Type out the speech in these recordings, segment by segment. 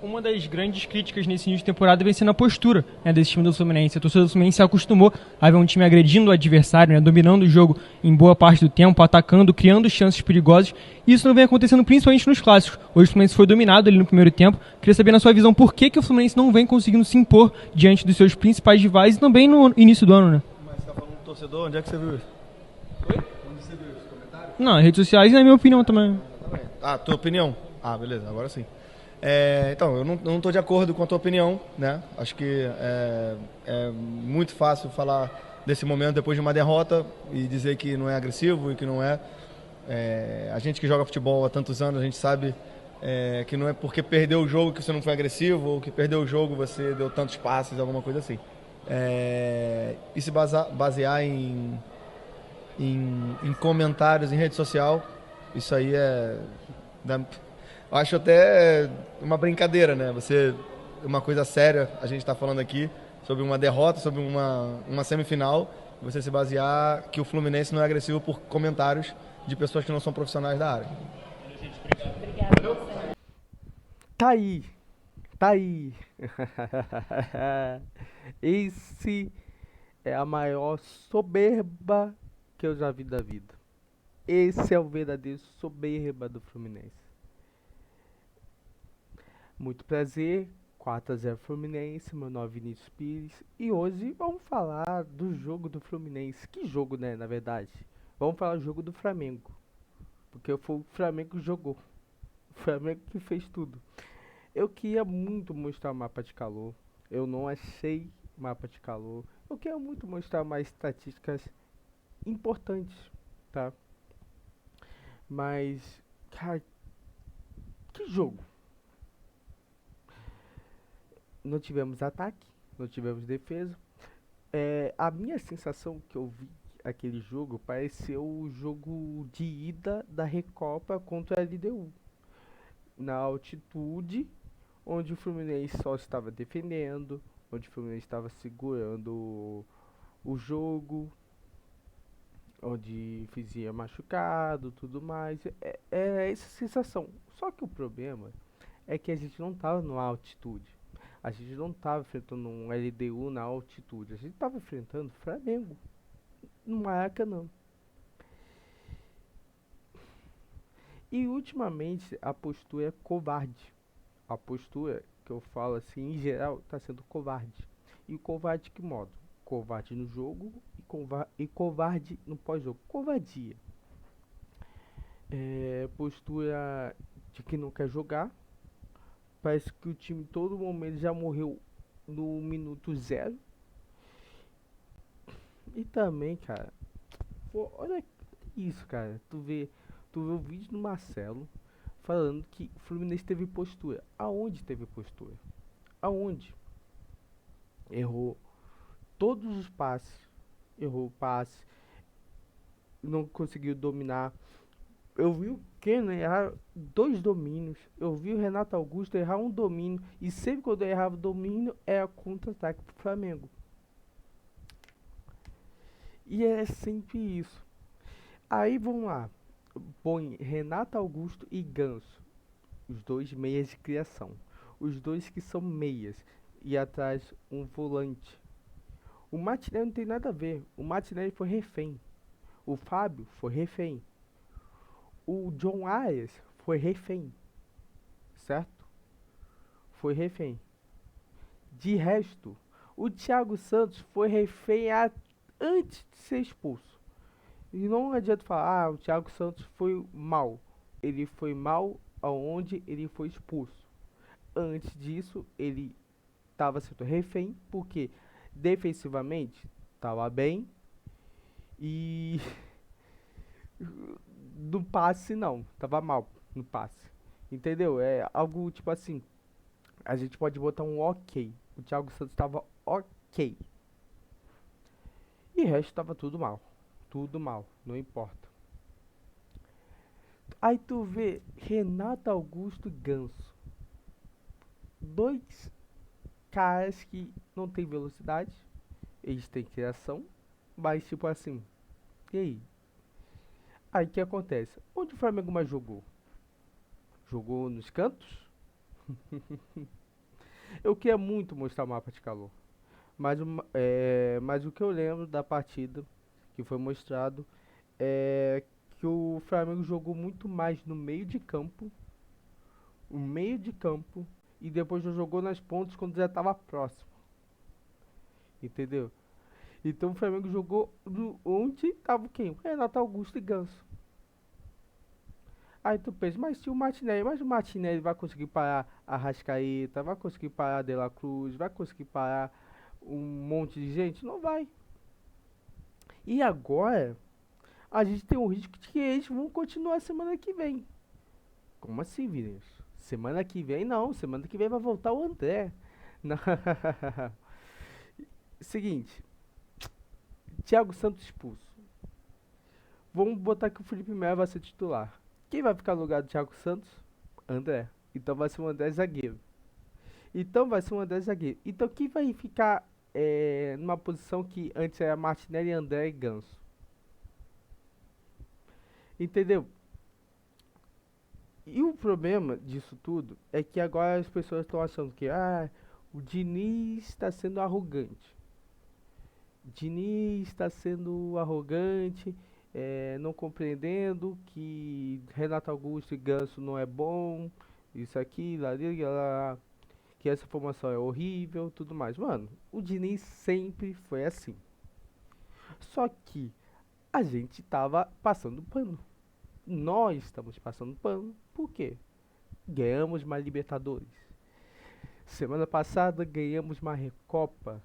Uma das grandes críticas nesse início de temporada vem sendo a postura, né, desse time do Fluminense. A torcida do Fluminense se acostumou a ver um time agredindo o adversário, né, dominando o jogo em boa parte do tempo, atacando, criando chances perigosas. E isso não vem acontecendo principalmente nos clássicos. Hoje o Fluminense foi dominado ali no primeiro tempo. Queria saber, na sua visão, por que o Fluminense não vem conseguindo se impor diante dos seus principais rivais e também no início do ano, né? Mas você tá falando do torcedor, onde é que você viu isso? Oi? Onde você viu isso? Comentário? Não, nas redes sociais e na minha opinião também. Ah, tua opinião? Ah, beleza, agora sim. Então, eu não estou de acordo com a tua opinião, né? Acho que é muito fácil falar desse momento depois de uma derrota e dizer que não é agressivo e que não é. A gente que joga futebol há tantos anos, a gente sabe que não é porque perdeu o jogo que você não foi agressivo ou que perdeu o jogo você deu tantos passes, alguma coisa assim. E se basear em comentários em rede social, isso aí acho até uma brincadeira, né? Uma coisa séria, a gente está falando aqui sobre uma derrota, sobre uma semifinal, você se basear que o Fluminense não é agressivo por comentários de pessoas que não são profissionais da área. Tá aí, tá aí. Esse é a maior soberba que eu já vi da vida. Esse é o verdadeiro soberba do Fluminense. Muito prazer, 4-0 Fluminense, meu nome é Vinícius Pires. E hoje vamos falar do jogo do Fluminense. Que jogo, né, na verdade? Vamos falar do jogo do Flamengo. Porque foi o Flamengo que jogou. O Flamengo que fez tudo. Eu queria muito mostrar o mapa de calor. Eu não achei mapa de calor. Eu queria muito mostrar mais estatísticas importantes, tá? Mas, cara, que jogo? Não tivemos ataque, não tivemos defesa. A minha sensação que eu vi aquele jogo pareceu o jogo de ida da Recopa contra a LDU. Na altitude, onde o Fluminense só estava defendendo, onde o Fluminense estava segurando o jogo, onde fazia machucado, tudo mais. É essa sensação. Só que o problema é que a gente não estava numa altitude. A gente não estava enfrentando um LDU na altitude. A gente estava enfrentando o Flamengo no Maracanã. E ultimamente a postura é covarde. A postura que eu falo assim, em geral, está sendo covarde. E o covarde que modo? Covarde no jogo e covarde no pós-jogo. Covardia. Postura de que não quer jogar. Parece que o time todo momento já morreu no minuto zero. E também, cara, pô, olha isso, cara. Tu vê o vídeo do Marcelo falando que o Fluminense teve postura. Aonde teve postura? Aonde? Errou todos os passes. Errou o passe. Não conseguiu dominar. Eu vi o Keno errar dois domínios. Eu vi o Renato Augusto errar um domínio. E sempre quando eu errava o domínio, era contra-ataque pro Flamengo. E é sempre isso. Aí vamos lá. Põe Renato Augusto e Ganso. Os dois meias de criação. Os dois que são meias. E atrás um volante. O Martinelli não tem nada a ver. O Martinelli foi refém. O Fábio foi refém. O John Arias foi refém. Certo? Foi refém. De resto, o Thiago Santos foi refém antes de ser expulso. E não adianta falar, o Thiago Santos foi mal. Ele foi mal aonde ele foi expulso. Antes disso, ele estava sendo refém, porque defensivamente estava bem e no passe não, estava mal no passe. Entendeu? É algo tipo assim, a gente pode botar um ok. O Thiago Santos estava ok. E o resto estava tudo mal. Tudo mal, não importa. Aí tu vê Renato Augusto e Ganso. Dois caras que não tem velocidade. Eles têm criação. Mas tipo assim. E aí? Aí o que acontece? Onde o Flamengo mais jogou? Jogou nos cantos? Eu queria muito mostrar o mapa de calor. Mas o que eu lembro da partida que foi mostrado é que o Flamengo jogou muito mais no meio de campo, o meio de campo, e depois já jogou nas pontas quando já estava próximo. Entendeu? Então o Flamengo jogou onde tava quem? Renato Augusto e Ganso. Aí tu pensa, mas o Martinelli vai conseguir parar a Arrascaeta, vai conseguir parar a De La Cruz, vai conseguir parar um monte de gente? Não vai. E agora, a gente tem o risco de que eles vão continuar semana que vem. Como assim, Vinícius? Semana que vem não, semana que vem vai voltar o André. Não. Seguinte, Thiago Santos expulso. Vamos botar que o Felipe Melo vai ser titular. Quem vai ficar no lugar do Thiago Santos? André. Então vai ser o André zagueiro. Então quem vai ficar numa posição que antes era Martinelli, André e Ganso? Entendeu? E o problema disso tudo é que agora as pessoas estão achando que o Diniz está sendo arrogante. Diniz está sendo arrogante, não compreendendo que Renato Augusto e Ganso não é bom, isso aqui, lá, que essa formação é horrível, tudo mais. Mano, o Diniz sempre foi assim. Só que a gente tava passando pano. Nós estamos passando pano. Por quê? Ganhamos uma Libertadores. Semana passada ganhamos uma Recopa.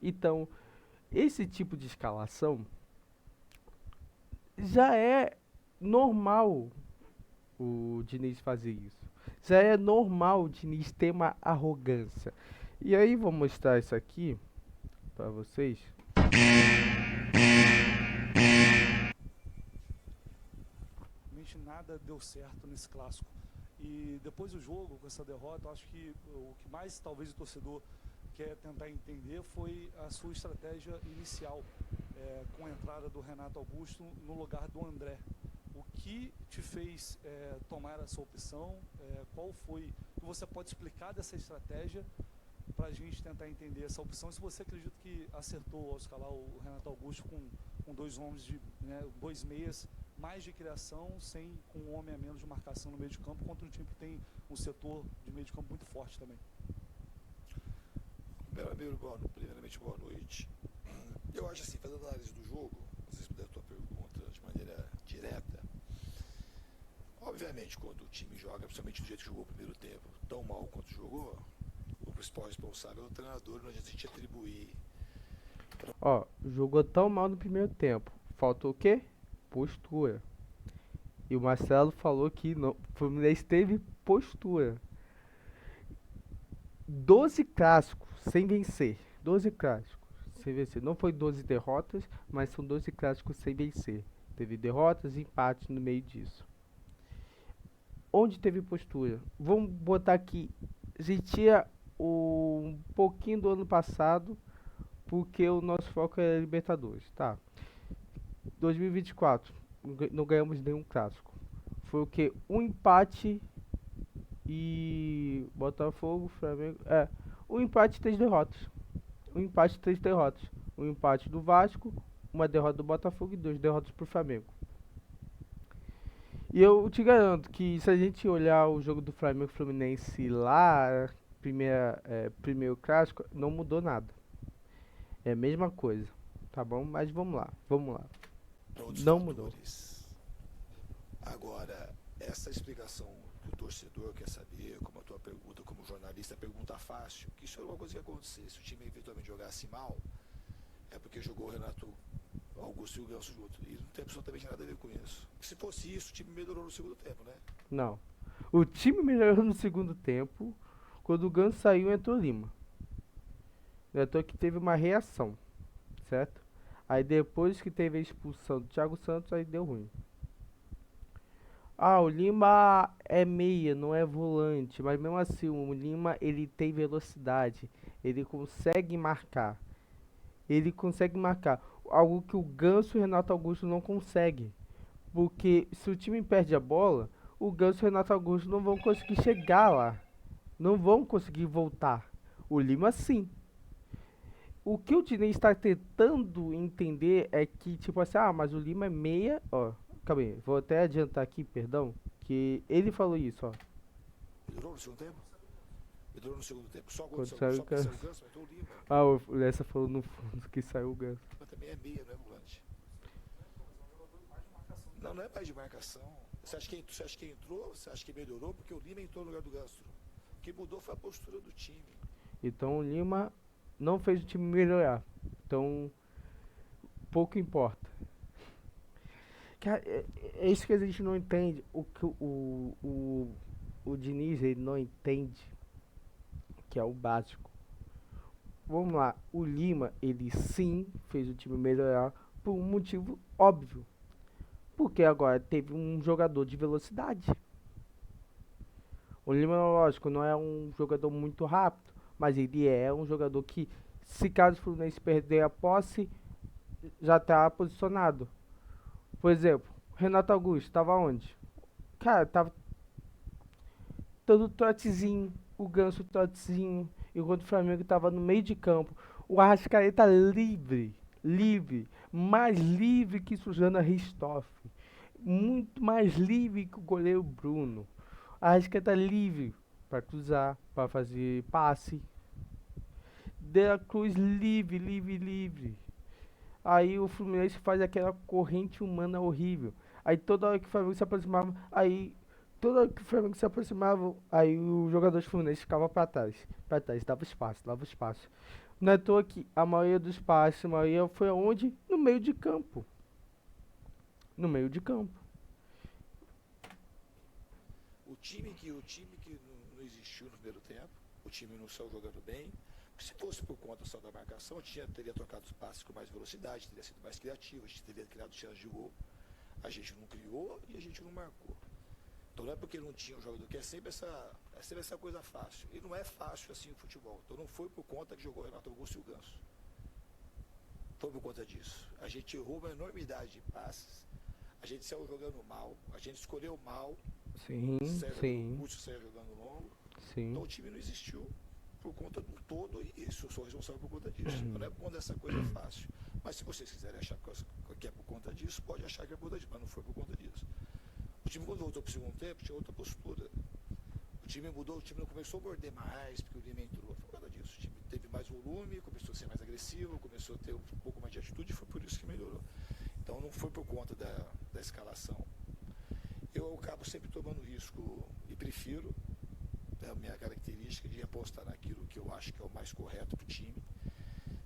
Então, esse tipo de escalação já é normal o Diniz fazer isso. Já é normal o Diniz ter uma arrogância. E aí, vou mostrar isso aqui pra vocês. Nada deu certo nesse clássico. E depois do jogo, com essa derrota, eu acho que o que mais talvez o torcedor quer tentar entender foi a sua estratégia inicial, com a entrada do Renato Augusto no lugar do André. O que te fez tomar essa opção? Qual foi? O que você pode explicar dessa estratégia para a gente tentar entender essa opção? Se você acredita que acertou ao escalar o Renato Augusto com dois homens, dois meias, mais de criação, com um homem a menos de marcação no meio de campo, contra um time que tem um setor de meio de campo muito forte também. Primeiramente, boa noite. Eu acho assim, fazendo análise do jogo, vocês puderem a tua pergunta de maneira direta, obviamente, quando o time joga, principalmente do jeito que jogou o primeiro tempo, tão mal quanto jogou, o principal responsável é o treinador, não adianta a gente atribuir. Jogou tão mal no primeiro tempo. Faltou o quê? Postura. E o Marcelo falou que não, o Fluminense teve postura. 12 clássicos sem vencer. 12 clássicos sem vencer. Não foi 12 derrotas, mas são 12 clássicos sem vencer. Teve derrotas e empates no meio disso. Onde teve postura? Vamos botar aqui. A gente tinha um pouquinho do ano passado, porque o nosso foco é Libertadores, tá? 2024, não ganhamos nenhum clássico. Foi o que? Um empate e Botafogo, Flamengo. Um empate e 3 derrotas. Um empate e 3 derrotas. Um empate do Vasco, uma derrota do Botafogo e 2 derrotas pro Flamengo. E eu te garanto que se a gente olhar o jogo do Flamengo Fluminense lá, primeiro clássico, não mudou nada. É a mesma coisa, tá bom? Mas vamos lá. Não mudou. Agora, essa explicação que o torcedor quer saber, como a tua pergunta, como jornalista, pergunta fácil, que isso era uma coisa que ia acontecer. Se o time eventualmente jogasse mal, é porque jogou o Renato Augusto e o Ganso junto. E não tem absolutamente nada a ver com isso. Se fosse isso, o time melhorou no segundo tempo, né? Não. O time melhorou no segundo tempo. Quando o Ganso saiu, entrou Lima. Entrou que teve uma reação, certo? Aí depois que teve a expulsão do Thiago Santos, aí deu ruim. O Lima é meia, não é volante, mas mesmo assim o Lima ele tem velocidade, ele consegue marcar. Algo que o Ganso e o Renato Augusto não conseguem. Porque se o time perde a bola, o Ganso e o Renato Augusto não vão conseguir chegar lá. Não vão conseguir voltar. O Lima sim. O que o Dinei está tentando entender é que, tipo assim, mas o Lima é meia. Ó, calma aí, vou até adiantar aqui, perdão. Que ele falou isso, ó. Melhorou no segundo tempo? Melhorou no segundo tempo. Só Quando quando saiu saiu o o Ganso. Ganso, entrou o Lima. O Lessa falou no fundo que saiu o Ganso. Mas também é meia, não é volante. Não, não é mais de marcação. Você acha que entrou? Você acha que melhorou? Porque o Lima entrou no lugar do Ganso. O que mudou foi a postura do time. Então o Lima não fez o time melhorar. Então, pouco importa. Cara, é isso que a gente não entende. O que o Diniz ele não entende, que é o básico. Vamos lá, o Lima, ele sim fez o time melhorar por um motivo óbvio. Porque agora teve um jogador de velocidade. O Lima, lógico, não é um jogador muito rápido, mas ele é um jogador que, se caso o Fluminense perder a posse, já está posicionado. Por exemplo, Renato Augusto estava onde? Cara, tava todo trotezinho, o Ganso trotezinho, enquanto o Flamengo estava no meio de campo. O Arrascaeta livre, mais livre que Suzana Ristoff, muito mais livre que o goleiro Bruno. A Arrascaeta livre para cruzar, para fazer passe. De La Cruz livre. Aí o Fluminense faz aquela corrente humana horrível. Aí toda hora que o Flamengo se aproximava, aí o jogador do Fluminense ficava para trás, dava espaço. Não é à toa que a maioria dos passes, a maioria foi aonde? No meio de campo. O time que não existiu no primeiro tempo, o time não saiu jogando bem. Se fosse por conta só da marcação, a gente teria trocado os passes com mais velocidade, teria sido mais criativo, a gente teria criado chance de gol. A gente não criou e a gente não marcou. Então não é porque não tinha um jogador, que é sempre essa coisa fácil. E não é fácil assim o futebol. Então não foi por conta que jogou Renato Augusto e o Ganso. Foi por conta disso. A gente errou uma enormidade de passes. A gente saiu jogando mal. A gente escolheu mal. Sim. O Lúcio saiu jogando longo. Sim. Então o time não existiu por conta do todo e isso. Eu sou responsável por conta disso. Não é por conta dessa coisa fácil. Mas se vocês quiserem achar que é por conta disso, pode achar que é por conta disso. Mas não foi por conta disso. O time, quando voltou para o segundo tempo, tinha outra postura. O time mudou, o time não começou a morder mais, porque o Lima entrou. Foi por causa disso. O time teve mais volume, começou a ser mais agressivo, começou a ter um pouco mais de atitude e foi por isso que melhorou. Então não foi por conta da escalação. Eu acabo sempre tomando risco e prefiro, a minha característica de apostar naquilo que eu acho que é o mais correto para o time.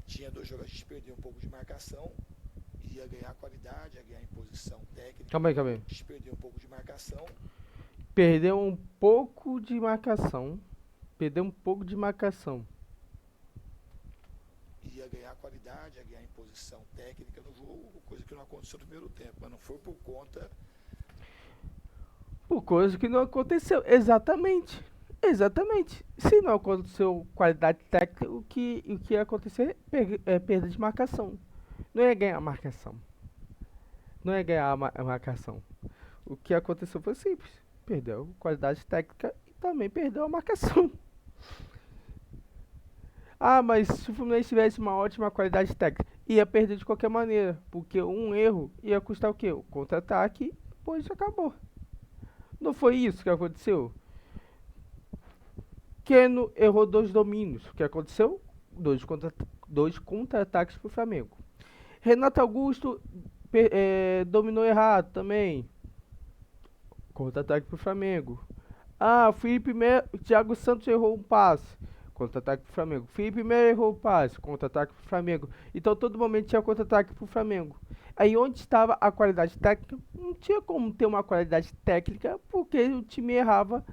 Tinha dois jogadores, a gente perdeu um pouco de marcação, ia ganhar qualidade, ia ganhar em posição técnica. Calma aí. A gente perdeu um pouco de marcação. Perdeu um pouco de marcação. Ia ganhar qualidade, ia ganhar em posição técnica no jogo, coisa que não aconteceu no primeiro tempo, mas não foi por conta... Por coisa que não aconteceu, exatamente. Se não aconteceu qualidade técnica, o que ia acontecer é perda de marcação. Não ia ganhar a marcação. O que aconteceu foi simples. Perdeu qualidade técnica e também perdeu a marcação. Mas se o Fluminense tivesse uma ótima qualidade técnica, ia perder de qualquer maneira. Porque um erro ia custar o quê? O contra-ataque, depois acabou. Não foi isso que aconteceu? Keno errou 2 domínios. O que aconteceu? 2 contra-ataques para o Flamengo. Renato Augusto dominou errado também. Contra-ataque para o Flamengo. Thiago Santos errou um passe. Contra-ataque para o Flamengo. Felipe Melo errou o passe. Contra-ataque para o Flamengo. Então todo momento tinha contra-ataque para o Flamengo. Aí onde estava a qualidade técnica? Não tinha como ter uma qualidade técnica porque o time errava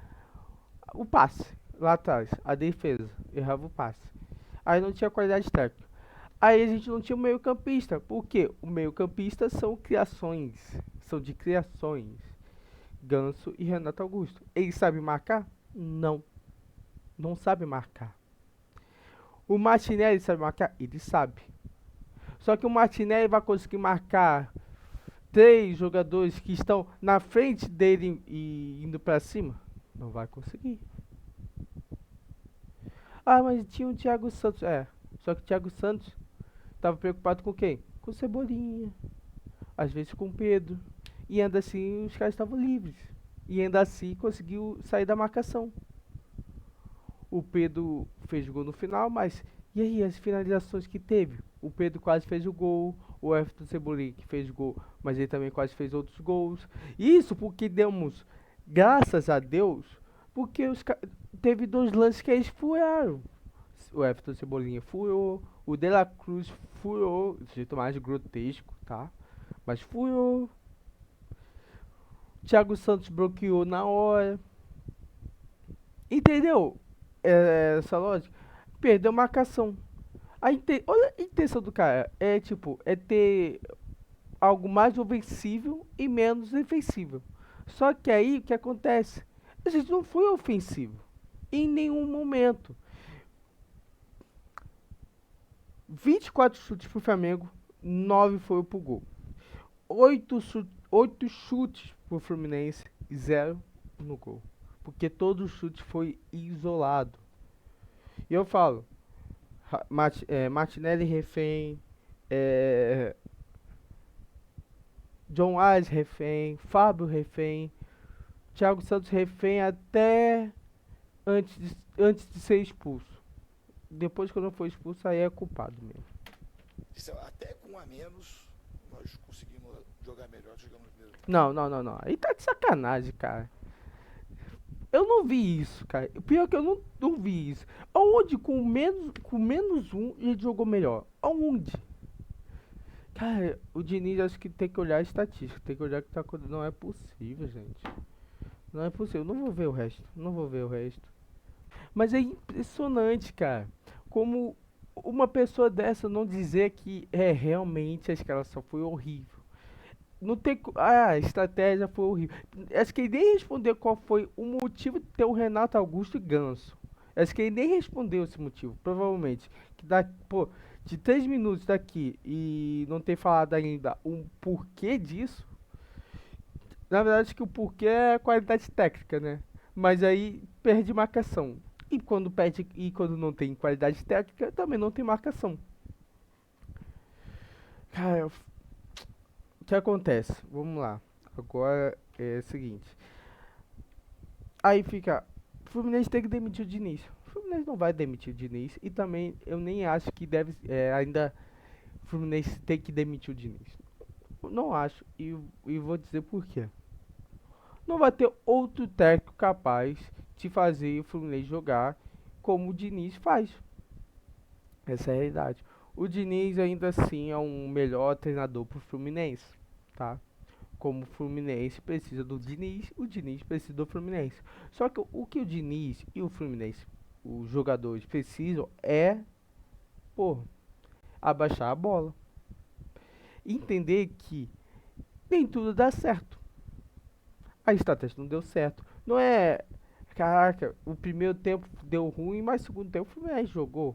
o passe. Lá atrás, a defesa errava o passe. Aí não tinha qualidade técnica. Aí a gente não tinha o meio campista. Por quê? O meio campista são de criações. Ganso e Renato Augusto. Eles sabem marcar? Não sabe marcar. O Martinelli sabe marcar? Ele sabe. Só que o Martinelli vai conseguir marcar 3 jogadores que estão na frente dele e indo pra cima? Não vai conseguir. Ah, mas tinha o Thiago Santos. Só que o Thiago Santos tava preocupado com quem? Com o Cebolinha. Às vezes com o Pedro. E ainda assim os caras estavam livres. E ainda assim conseguiu sair da marcação. O Pedro fez gol no final, mas e aí as finalizações que teve? O Pedro quase fez o gol, o Everton Cebolinha que fez gol, mas ele também quase fez outros gols. Isso porque demos graças a Deus, porque teve 2 lances que eles furaram. O Everton Cebolinha furou, o De La Cruz furou, do jeito mais grotesco, tá? Mas furou. Thiago Santos bloqueou na hora. Entendeu? Essa lógica. Perdeu marcação. Olha a intenção do cara. É tipo, é ter algo mais ofensivo e menos defensivo. Só que aí o que acontece? A gente não foi ofensivo. Em nenhum momento. 24 chutes pro Flamengo, 9 foi pro gol. 8 chutes pro Fluminense, 0 no gol. Porque todo chute foi isolado. E eu falo, Martinelli refém, John Wise refém, Fábio refém, Thiago Santos refém até antes de ser expulso. Depois que eu não for expulso, aí é culpado mesmo. Até com a menos, nós conseguimos jogar melhor, jogamos no primeiro tempo. Não. Aí tá de sacanagem, cara. Eu não vi isso, cara. Pior que eu não vi isso. Aonde com menos um ele jogou melhor? Aonde? Cara, o Diniz acho que tem que olhar a estatística. Tem que olhar o que tá acontecendo. Não é possível, gente. Não é possível. Não vou ver o resto. Mas é impressionante, cara. Como uma pessoa dessa não dizer que realmente a escalação foi horrível. Não tem. A estratégia foi horrível. Acho que ele nem respondeu qual foi o motivo de ter o Renato Augusto e Ganso. Acho que ele nem respondeu esse motivo, provavelmente. Que de 3 minutos daqui e não ter falado ainda um porquê disso. Na verdade, acho que o porquê é qualidade técnica, né? Mas aí perde marcação. E quando não tem qualidade técnica, também não tem marcação. Cara, o que acontece? Vamos lá. Agora é o seguinte. Aí fica. O Fluminense tem que demitir o Diniz. O Fluminense não vai demitir o Diniz. E também eu nem acho que deve. Ainda. O Fluminense tem que demitir o Diniz. Não acho. E vou dizer por quê. Não vai ter outro técnico capaz de fazer o Fluminense jogar como o Diniz faz. Essa é a realidade. O Diniz ainda assim é um melhor treinador pro Fluminense, tá? Como o Fluminense precisa do Diniz, o Diniz precisa do Fluminense. Só que o que o Diniz e o Fluminense, os jogadores precisam abaixar a bola. Entender que nem tudo dá certo. A estratégia não deu certo. Não é, caraca, o primeiro tempo deu ruim, mas o segundo tempo o Fluminense jogou.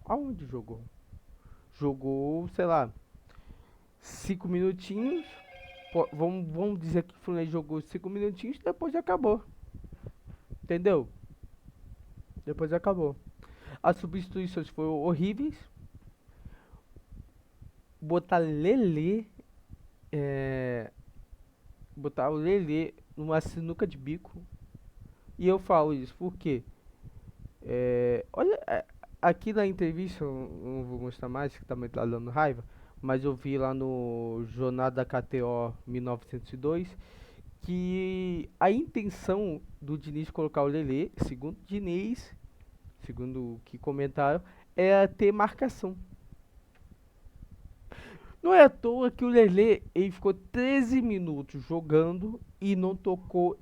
Aonde jogou? Jogou, sei lá, 5 minutinhos. Vamos dizer que o Fluminense jogou 5 minutinhos e depois acabou. Entendeu? Depois acabou. As substituições foram horríveis. Botar o Lelê numa sinuca de bico. E eu falo isso porque olha, aqui na entrevista, eu não vou mostrar mais, que também tá dando raiva, mas eu vi lá no Jornal da KTO 1902 que a intenção do Diniz colocar o Lelê, segundo o Diniz, segundo o que comentaram, é ter marcação. Não é à toa que o Lelê ele ficou 13 minutos jogando e não tocou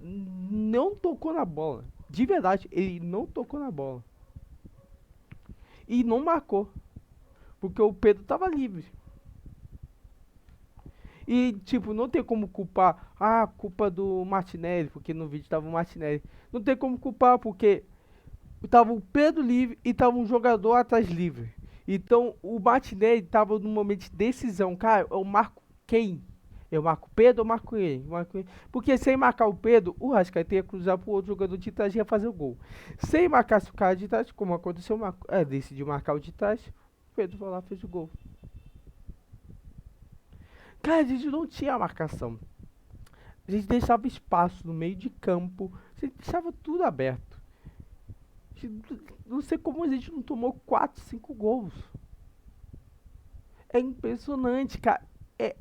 na bola. De verdade, ele não tocou na bola. E não marcou. Porque o Pedro tava livre. E, tipo, não tem como culpar. Culpa do Martinelli, porque no vídeo tava o Martinelli. Não tem como culpar, porque tava o Pedro livre e tava um jogador atrás livre. Então, o Martinelli tava no momento de decisão. Cara, eu marco quem? Eu marco o Pedro, eu marco ele, Porque sem marcar o Pedro, o Rascaeta ia cruzar pro outro jogador de trás e ia fazer o gol. Sem marcar o cara de trás, como aconteceu, decidiu marcar o de trás, o Pedro foi lá e fez o gol. Cara, a gente não tinha marcação. A gente deixava espaço no meio de campo, a gente deixava tudo aberto. Não sei como a gente não tomou 4, 5 gols. É impressionante, cara. É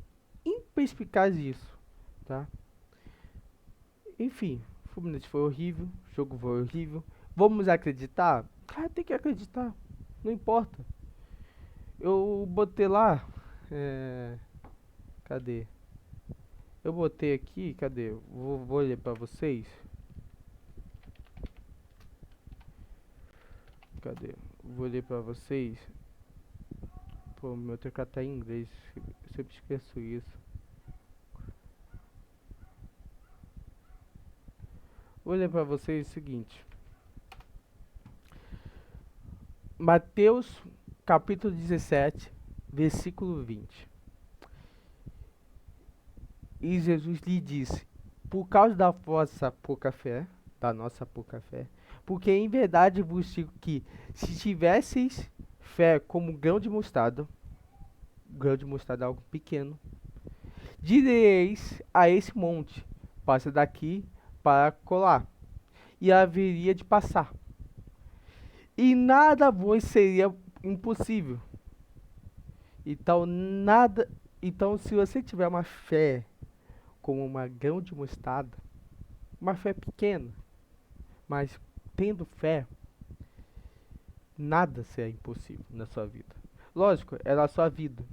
imperspicaz isso, tá? Enfim, o Fluminense foi horrível, o jogo foi horrível. Vamos acreditar? Cara, tem que acreditar, não importa. Eu botei lá, cadê? Eu botei aqui, cadê? Vou ler pra vocês. Cadê? Vou ler pra vocês. Pô, meu teclado tá em inglês, eu sempre esqueço isso. Vou ler pra vocês o seguinte. Mateus, capítulo 17, versículo 20. E Jesus lhe disse: por causa da vossa pouca fé, da nossa pouca fé, porque em verdade vos digo que, se tivesseis fé como grão de mostarda é algo pequeno, direis a esse monte: passa daqui para colar, e haveria de passar, e nada vos seria impossível. Então, se você tiver uma fé como uma grão de mostarda, uma fé pequena, mas tendo fé, nada será impossível na sua vida. Lógico, é na sua vida.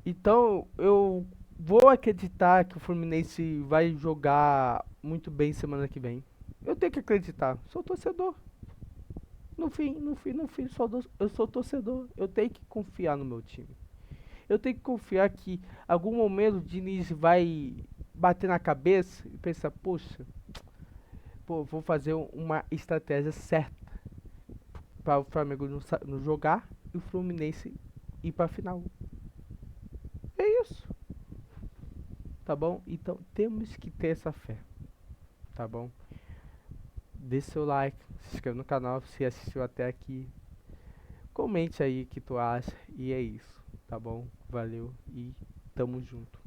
Então, eu vou acreditar que o Fluminense vai jogar muito bem semana que vem. Eu tenho que acreditar. Sou torcedor. No fim, eu sou torcedor. Eu tenho que confiar no meu time. Eu tenho que confiar que algum momento o Diniz vai bater na cabeça e pensar: poxa, vou fazer uma estratégia certa para o Flamengo não jogar e o Fluminense ir para a final. É isso. Tá bom? Então temos que ter essa fé. Tá bom? Deixe seu like, se inscreva no canal se assistiu até aqui. Comente aí o que tu acha. E é isso. Tá bom? Valeu e tamo junto.